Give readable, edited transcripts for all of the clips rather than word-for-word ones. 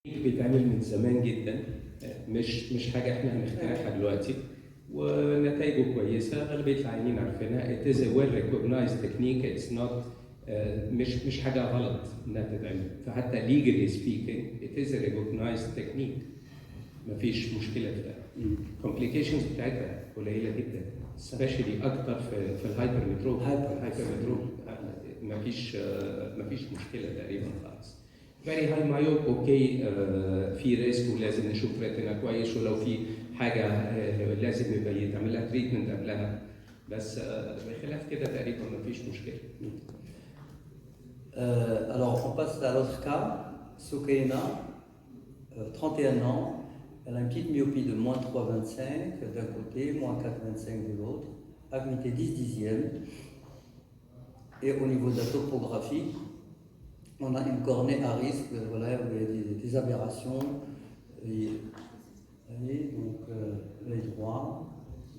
بيتعمل من زمان جدا، مش حاجه احنا هنخترعها دلوقتي، ونتائجه كويسه. اغلبيه العيانين عارفينها. It is a well recognized technique. It's not مش حاجه غلط انها تتعمل. فحتى legally speaking it is a recognized technique. مفيش مشكله في ده. complications بتاعتها قليله جدا، especially اكتر في الهايبرمتروب. مفيش مشكله تقريبا خالص. very high myope اوكي، في ريسك ولازم نشوف ريتنا كويس، ولو في حاجه لازم يبقى يتعمل لها تريتمنت قبلها، بس بخلاف كده تقريبا مفيش مشكله. Alors on passe à l'autre cas, Soukaina, 31 ans, elle a une petite myopie de moins 3,25 d'un côté, moins 4,25 de l'autre, acuité 10 dixièmes, et au niveau de la topographie, on a une cornée à risque, voilà, où il y a des aberrations. Donc l'œil droit,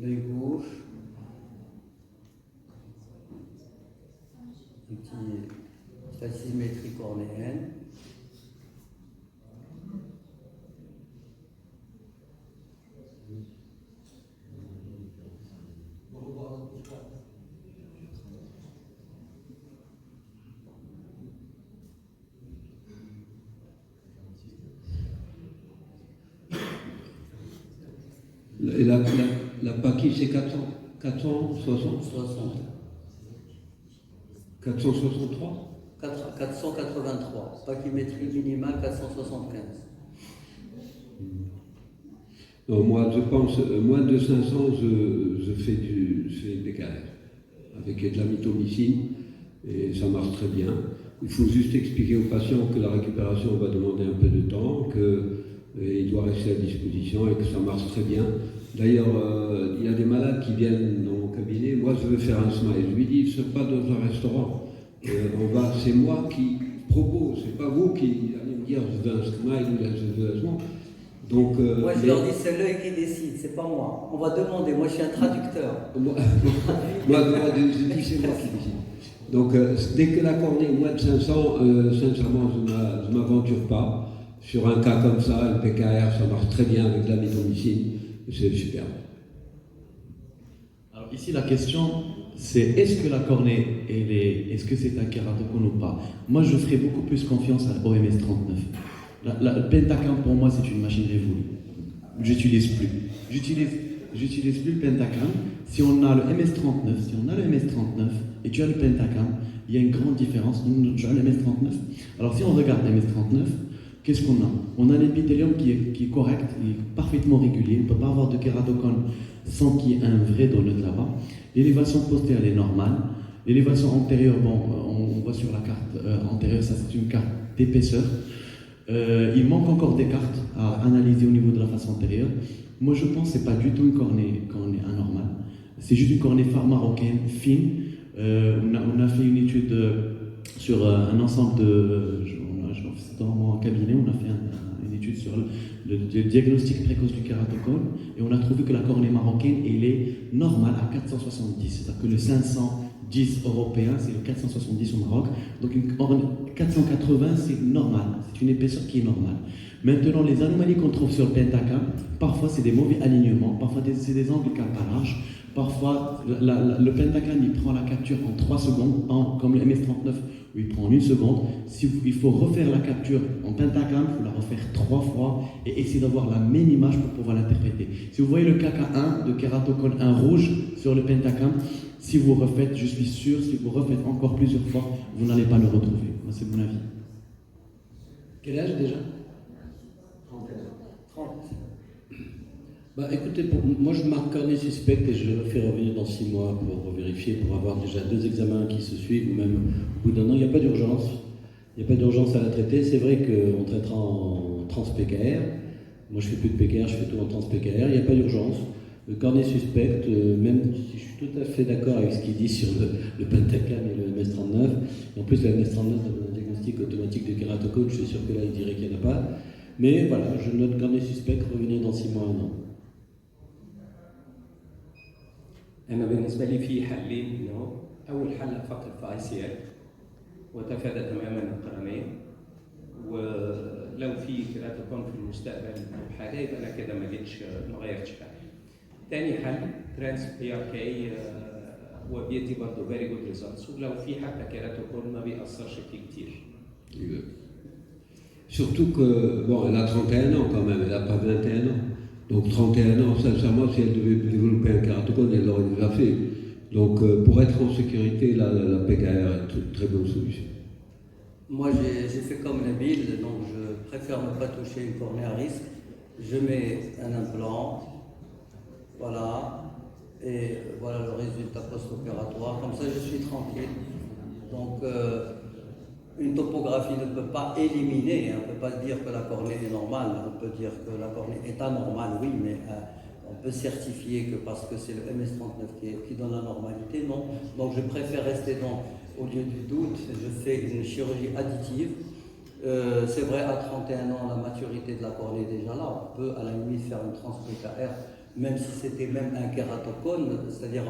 l'œil gauche, une petite asymétrie cornéenne. Et la paquille, c'est 460 463 483, pachymétrie minimale 475. Non, moi, je pense, moins de 500, je fais une PKR avec de la mitomycine et ça marche très bien. Il faut juste expliquer au patient que la récupération va demander un peu de temps, qu'il doit rester à disposition et que ça marche très bien. D'ailleurs, il y a des malades qui viennent dans mon cabinet. Moi, je veux faire un smile. Je lui dis, c'est pas dans un restaurant. C'est moi qui propose. C'est pas vous qui allez me dire, je veux un smile ou je veux un smile. Donc, moi, je leur dis, c'est l'œil qui décide, c'est pas moi. On va demander. Moi, je suis un traducteur. Moi, je dis, c'est moi qui décide. Donc, dès que la cornée est moins de 500, sincèrement, je ne m'aventure pas. Sur un cas comme ça, le PKR, ça marche très bien avec la mitomycine. C'est super. Alors ici, la question, c'est est-ce que la cornée, est-ce que c'est un kératocone ou pas? Moi, je ferai beaucoup plus confiance à l'OMS 39. Le Pentacam, pour moi, c'est une machine révolue. J'utilise plus. J'utilise plus le Pentacam. Si on a le MS39, et tu as le Pentacam, il y a une grande différence. Tu as le MS39. Alors si on regarde le MS39, qu'est-ce qu'on a? On a l'épithélium qui est correct, il est parfaitement régulier. On ne peut pas avoir de kératocone sans qu'il y ait un vrai donut là-bas. L'élévation postérieure est normale. L'élévation antérieure, bon, on voit sur la carte antérieure, ça c'est une carte d'épaisseur. Il manque encore des cartes à analyser au niveau de la face antérieure. Moi je pense que ce n'est pas du tout une cornée anormale. C'est juste une cornée marocaine fine. On a fait une étude sur un ensemble de... Dans mon cabinet, on a fait une étude sur le diagnostic précoce du kératocone et on a trouvé que la cornée marocaine, elle est normale à 470. C'est-à-dire que le 510 européen, c'est le 470 au Maroc. Donc une cornée 480, c'est normal. C'est une épaisseur qui est normale. Maintenant, les anomalies qu'on trouve sur le Pentacam, parfois c'est des mauvais alignements, parfois c'est des angles caparages. Parfois, le Pentacam, il prend la capture en 3 secondes, comme le MS39, où il prend en 1 seconde. Il faut refaire la capture en Pentacam, il faut la refaire 3 fois et essayer d'avoir la même image pour pouvoir l'interpréter. Si vous voyez le KK1 de kératocone 1 rouge sur le Pentacam, si vous refaites, je suis sûr, si vous refaites encore plusieurs fois, vous n'allez pas le retrouver. C'est mon avis. Quel âge déjà? 30. Bah écoutez, moi je marque cornée suspecte et je le fais revenir dans 6 mois pour vérifier, pour avoir déjà 2 examens qui se suivent, ou même au bout d'un an. Il n'y a pas d'urgence. Il n'y a pas d'urgence à la traiter. C'est vrai qu'on traitera en trans-PKR. Moi je fais plus de PKR, je fais tout en trans-PKR. Il n'y a pas d'urgence. Le cornée suspecte, même si je suis tout à fait d'accord avec ce qu'il dit sur le Pentacam et le MS39, et en plus le MS39 dans un diagnostic automatique de kératocone, je suis sûr que là il dirait qu'il n'y en a pas. Mais voilà, je note cornée suspecte, revenir dans 6 mois, 1 an. أنا بالنسبة لي في حلين منهم. أول حل فقط في ICL وتفادى تماما القرنية، لو في كيراتوكون في المستقبل او حاجه يبقى انا كده ما غيرتش حاجه. تاني حل ترانس بي ار كي وبيدي برضه فيري جود ريزلتس، ولو في حتى كيراتوكون ما بيأثرش فيه كتير. Surtout que, bon, elle a 31 ans quand même, elle n'a pas 21 ans. Donc 31 ans, sincèrement, si elle devait développer un kératocone, elle l'aurait déjà fait. Donc pour être en sécurité, la PKR est une très bonne solution. Moi, j'ai fait comme Nabil, donc je préfère ne pas toucher une cornée à risque. Je mets un implant, voilà, et voilà le résultat post-opératoire. Comme ça, je suis tranquille. Donc, une topographie ne peut pas éliminer, on ne peut pas dire que la cornée est normale, on peut dire que la cornée est anormale, oui, mais on peut certifier que parce que c'est le MS39 qui donne la normalité, non. Donc je préfère rester au lieu du doute, je fais une chirurgie additive. C'est vrai, à 31 ans, la maturité de la cornée est déjà là, on peut à la limite faire une trans-PKR, même si c'était même un kératocone, c'est-à-dire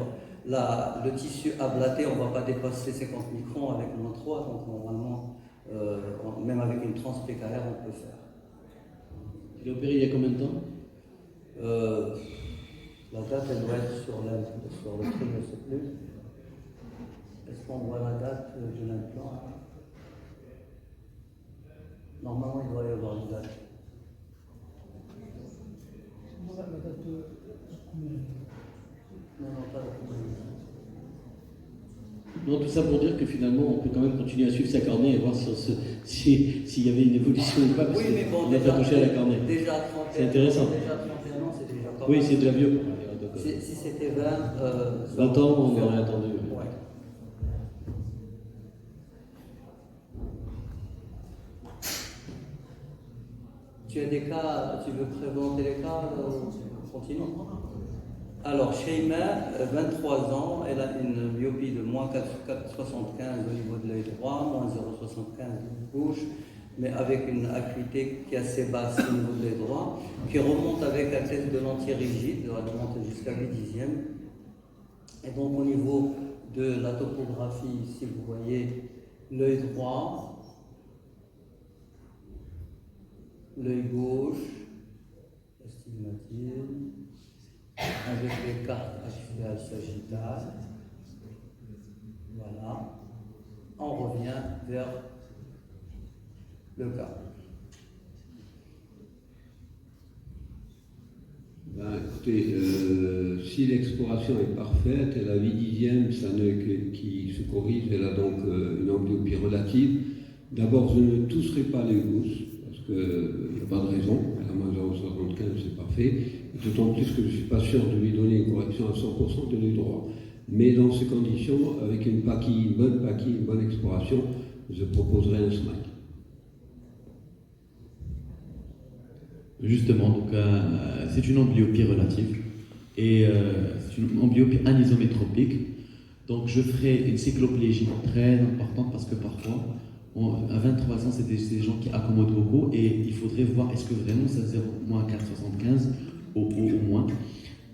le tissu ablaté, on ne va pas dépasser 50 microns avec moins 3, donc normalement, même avec une trans-PKR, on peut faire. Il est opéré il y a combien de temps? La date, elle doit être sur le truc, je ne sais plus. Est-ce qu'on voit la date de l'implant? Normalement, il doit y avoir une date. Non, pas la Non, tout ça pour dire que finalement, on peut quand même continuer à suivre sa cornée et voir s'il y avait une évolution ou pas, parce oui, mais bon, qu'on n'a pas touché à la cornée. Déjà 31 c'est intéressant. Déjà 31 ans, c'est déjà pas Oui, mal. c'est déjà vieux. Si c'était 20... 20 ans, on aurait attendu. Ouais. Tu as des cas, tu veux présenter les cas, continuons. Alors, Sheima, 23 ans, elle a une myopie de moins 4,75 au niveau de l'œil droit, moins 0,75 de gauche, mais avec une acuité qui est assez basse au niveau de l'œil droit, qui remonte avec un test de lentille rigide, elle remonte jusqu'à 8 dixièmes. Et donc, au niveau de la topographie, ici, vous voyez l'œil droit, l'œil gauche, astigmatine, avec les cartes axiales sagittales. Voilà. On revient vers le cas. Ben, écoutez, si l'exploration est parfaite, elle a 8 dixièmes, c'est un œil qui se corrige, elle a donc une amblyopie relative. D'abord, je ne tousserai pas l'œil gauche, parce qu'il n'y a pas de raison, elle a moins 0,75, c'est parfait. D'autant plus que je ne suis pas sûr de lui donner une correction à 100% de l'œil droit. Mais dans ces conditions, avec une bonne paquille, une bonne exploration, je proposerai un smile. Justement, donc c'est une amblyopie relative et c'est une amblyopie anisométropique. Donc je ferai une cycloplégie très importante parce que parfois, à 23 ans, c'est des gens qui accommodent beaucoup et il faudrait voir est-ce que vraiment ça c'est moins 4,75 au moins.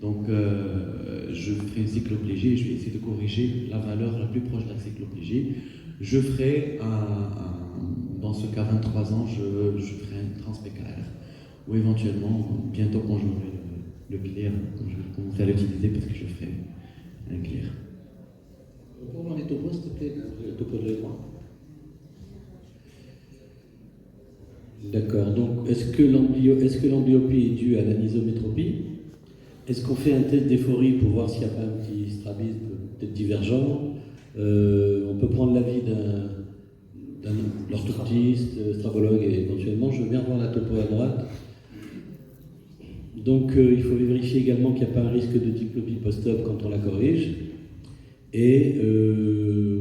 Donc je ferai une cycloplégie et je vais essayer de corriger la valeur la plus proche de la cycloplégie. Je ferai, dans ce cas 23 ans, je ferai un trans-PKR. Ou éventuellement, bientôt quand j'aurai le clear, quand je vais commencer à l'utiliser parce que je ferai un clear. Pour moi, les topos, s'il te plaît, le topo de l'œil droit. D'accord, donc est-ce que l'amblyopie est due à l'anisométropie? Est-ce qu'on fait un test d'éphorie pour voir s'il n'y a pas un petit strabisme peut-être divergent? On peut prendre l'avis d'un orthoptiste, strabologue et éventuellement, je veux bien voir la topo à droite. Donc il faut vérifier également qu'il n'y a pas un risque de diplopie post-op quand on la corrige. Et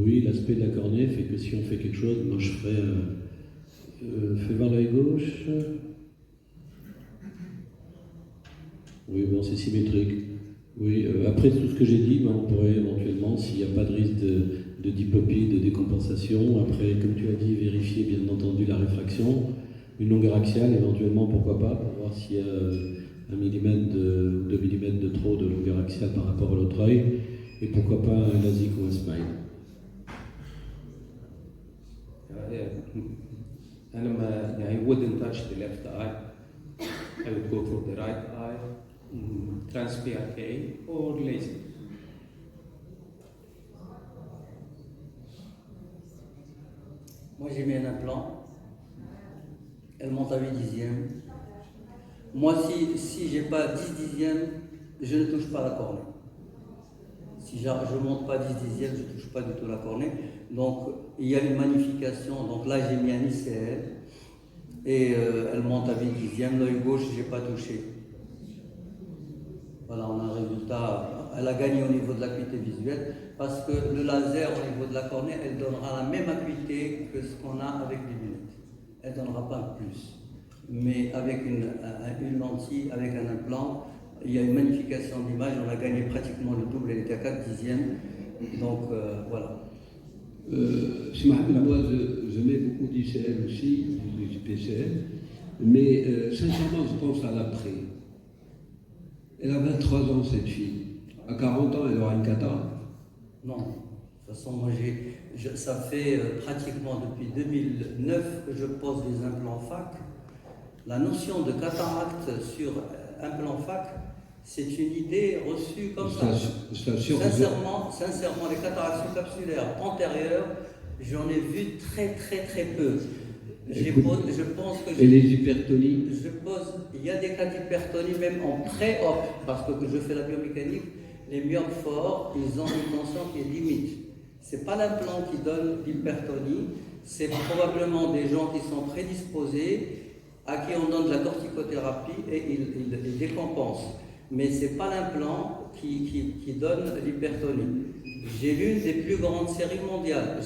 oui, l'aspect de la cornée fait que si on fait quelque chose, moi je ferai... fais voir l'œil gauche. Oui, bon, c'est symétrique. Oui, après tout ce que j'ai dit, on pourrait éventuellement, s'il n'y a pas de risque de diplopie, de décompensation, après, comme tu as dit, vérifier bien entendu la réfraction, une longueur axiale, éventuellement, pourquoi pas, pour voir s'il y a 1 mm, 2 mm de trop de longueur axiale par rapport à l'autre œil, et pourquoi pas un LASIK ou un smile. أنا ما يعني I wouldn't touch the left eye. I would go for the right eye, trans-PRK or laser. Moi j'ai mis un implant, elle monte à 8 dixièmes. Moi si j'ai pas 10 dixièmes, je ne touche pas la cornée. Si je ne monte pas 10 dixièmes, je ne touche pas du tout la cornée. Donc il y a une magnification, donc là j'ai mis un ICL et elle monte à 8 dixièmes, l'œil gauche je n'ai pas touché. Voilà, on a un résultat, elle a gagné au niveau de l'acuité visuelle parce que le laser au niveau de la cornée, elle donnera la même acuité que ce qu'on a avec les lunettes. Elle ne donnera pas plus. Mais avec une lentille, avec un implant, il y a une magnification d'image, on a gagné pratiquement le double, elle était à 4 dixièmes. Donc voilà. Moi, je mets beaucoup d'ICL aussi, du PCL, mais sincèrement, je pense à l'après. Elle a 23 ans, cette fille. À 40 ans, elle aura une cataracte. Non. De toute façon, moi, ça fait pratiquement depuis 2009 que je pose des implants FAC. La notion de cataracte sur implant FAC, c'est une idée reçue comme ça. Sincèrement, les cataractes sous-capsulaires antérieures, j'en ai vu très peu. Je pense que et les hypertonies? Il y a des cas d'hypertonie même en pré-op, parce que je fais la biomécanique, les myopes forts, ils ont une tension qui est limite. Ce n'est pas l'implant qui donne l'hypertonie, c'est probablement des gens qui sont prédisposés, à qui on donne de la corticothérapie et ils décompensent. Mais ce n'est pas l'implant qui donne l'hypertonie. J'ai l'une des plus grandes séries mondiales.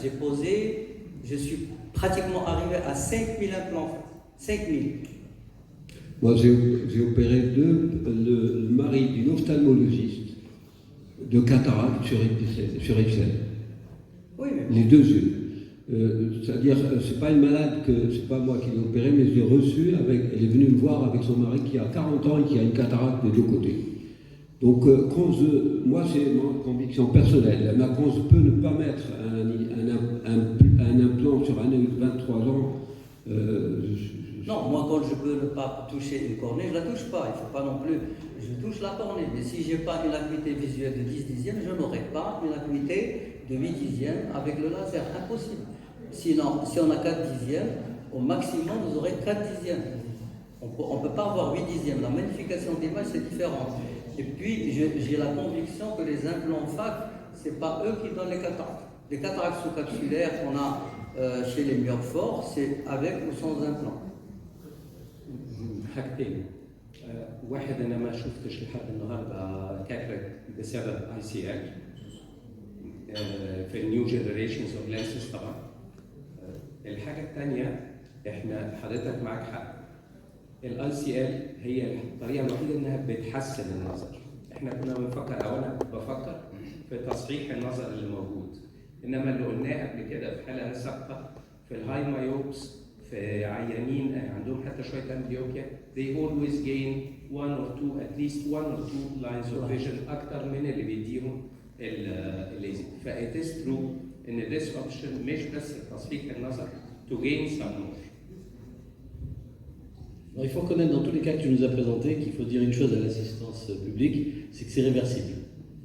Je suis pratiquement arrivé à 5000 implants. 5000. Moi, j'ai opéré le mari d'une ophtalmologiste de cataracte sur Excel. Oui, mais bon. Les deux yeux. C'est-à-dire, c'est pas une malade c'est pas moi qui l'ai opérée, mais je l'ai reçue elle est venue me voir avec son mari qui a 40 ans et qui a une cataracte des deux côtés. Donc, moi, c'est ma conviction personnelle. Mais quand je peux ne pas mettre un implant sur un œil de 23 ans, non, moi, quand je peux ne pas toucher une cornée, je ne la touche pas. Il ne faut pas non plus. Je touche la cornée. Mais si je n'ai pas une acuité visuelle de 10 dixièmes, je n'aurai pas une acuité de 8 dixièmes avec le laser. Impossible. Sinon, si on a 4 dixièmes, au maximum, vous aurez 4 dixièmes. On ne peut pas avoir 8 dixièmes. La magnification d'image, c'est différent. Et puis, j'ai la conviction que les implants FAC, ce n'est pas eux qui donnent les cataractes. Les cataractes sous-capsulaires qu'on a chez les myopes forts, c'est avec ou sans implant. حاجتين. واحد انا ما شفتش لحد النهارده كاتراكت بسبب ICL في النيو جنريشنز اوف لانسز طبعا. الحاجه الثانيه احنا حضرتك معاك حق. ICL هي الطريقه الوحيده انها بتحسن النظر. احنا كنا بنفكر او انا كنت بفكر في تصحيح النظر اللي موجود. انما اللي قلناه قبل كده في حلقه سابقه في الهاي مايوبس في عيانين عندهم حتى شويه امبليوبيا they always gain at least one or two lines of vision اكتر من اللي بيديهم الليزر. فا it is true ان this option مش بس تصحيح النظر to gain some more. Alors, il faut reconnaître dans tous les cas que tu nous as présentés qu'il faut dire une chose à l'assistance publique, c'est que c'est réversible.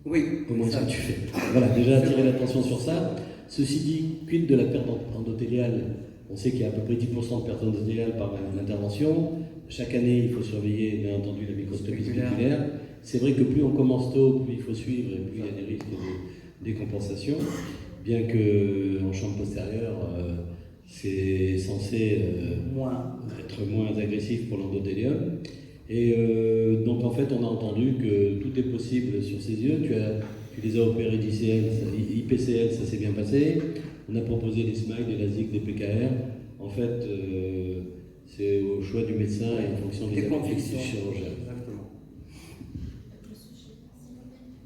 Oui. Comment est-ce que tu fais? Voilà, déjà attirer l'attention sur ça. Ceci dit, quid de la perte endothéliale? On sait qu'il y a à peu près 10% de perte endothéliale par intervention. Chaque année, il faut surveiller, bien entendu, la microscopie spéculaire. C'est vrai que plus on commence tôt, plus il faut suivre et plus il y a des risques de décompensation. Bien qu'en chambre postérieure, c'est censé être moins agressif pour l'endothélium. Et donc en fait, on a entendu que tout est possible sur ses yeux. Tu les as opérés d'ICL, IPCL, ça s'est bien passé. On a proposé des SMILE, des LASIK, des PKR. En fait, c'est au choix du médecin et en fonction des convictions du chirurgien. Exactement.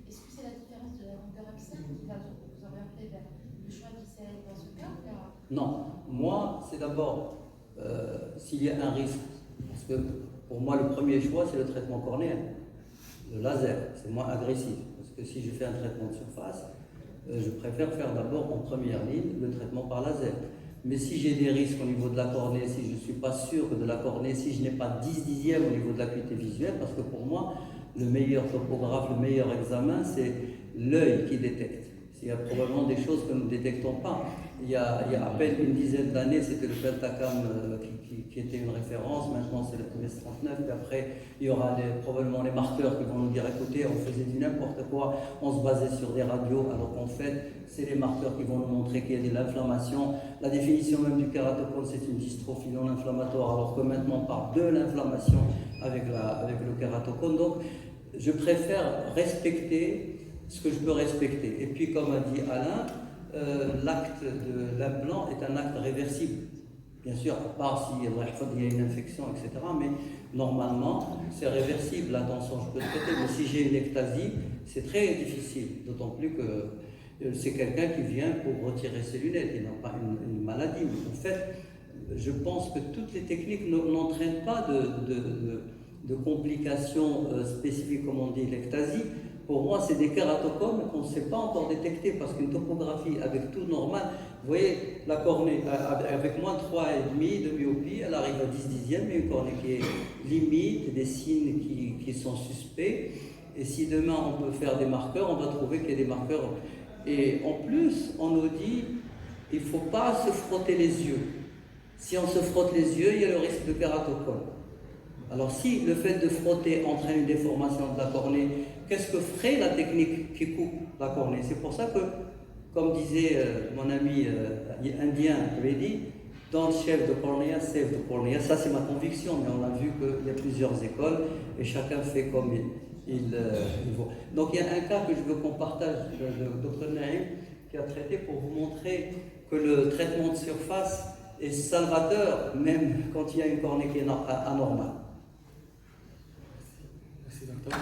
Est-ce que c'est la différence de la longueur axiale qui va vous orienter vers le choix du CL dans ce cas? Non, moi, c'est d'abord s'il y a un risque. Parce que pour moi, le premier choix, c'est le traitement cornéen. Le laser, c'est moins agressif. Parce que si je fais un traitement de surface, je préfère faire d'abord en première ligne le traitement par laser. Mais si j'ai des risques au niveau de la cornée, si je ne suis pas sûr que de la cornée, si je n'ai pas 10 dixièmes au niveau de l'acuité visuelle, parce que pour moi, le meilleur topographe, le meilleur examen, c'est l'œil qui détecte. Il y a probablement des choses que nous ne détectons pas. Il y a à peine une dizaine d'années, c'était le Pentacam qui était une référence. Maintenant, c'est le MS39. Puis après, il y aura probablement les marqueurs qui vont nous dire écoutez, on faisait du n'importe quoi, on se basait sur des radios, alors qu'en fait, c'est les marqueurs qui vont nous montrer qu'il y a de l'inflammation. La définition même du kératocone, c'est une dystrophie non inflammatoire, alors que maintenant, on parle de l'inflammation avec le kératocone. Donc, je préfère respecter ce que je peux respecter. Et puis, comme a dit Alain, l'acte de l'implant est un acte réversible. Bien sûr, à part s'il y a une infection, etc. Mais normalement, c'est réversible. La tension, je peux le traiter. Mais si j'ai une ectasie, c'est très difficile. D'autant plus que c'est quelqu'un qui vient pour retirer ses lunettes. Il n'a pas une maladie. Mais en fait, je pense que toutes les techniques n'entraînent pas de complications spécifiques, comme on dit, l'ectasie. Pour moi, c'est des kératocones qu'on ne sait pas encore détecter parce qu'une topographie avec tout normal, vous voyez, la cornée avec moins de 3,5 de myopie, elle arrive à 10 dixièmes, mais une cornée qui est limite, des signes qui sont suspects. Et si demain on peut faire des marqueurs, on va trouver qu'il y a des marqueurs. Et en plus, on nous dit il ne faut pas se frotter les yeux. Si on se frotte les yeux, il y a le risque de kératocone. Alors si le fait de frotter entraîne une déformation de la cornée, qu'est-ce que ferait la technique qui coupe la cornée? C'est pour ça que, comme disait mon ami indien Reddy, don't shave the cornea, save the cornea. Ça c'est ma conviction, mais on a vu qu'il y a plusieurs écoles et chacun fait comme il veut. Donc il y a un cas que je veux qu'on partage, le Dr Naïm, qui a traité pour vous montrer que le traitement de surface est salvateur, même quand il y a une cornée qui est anormale. Merci, docteur.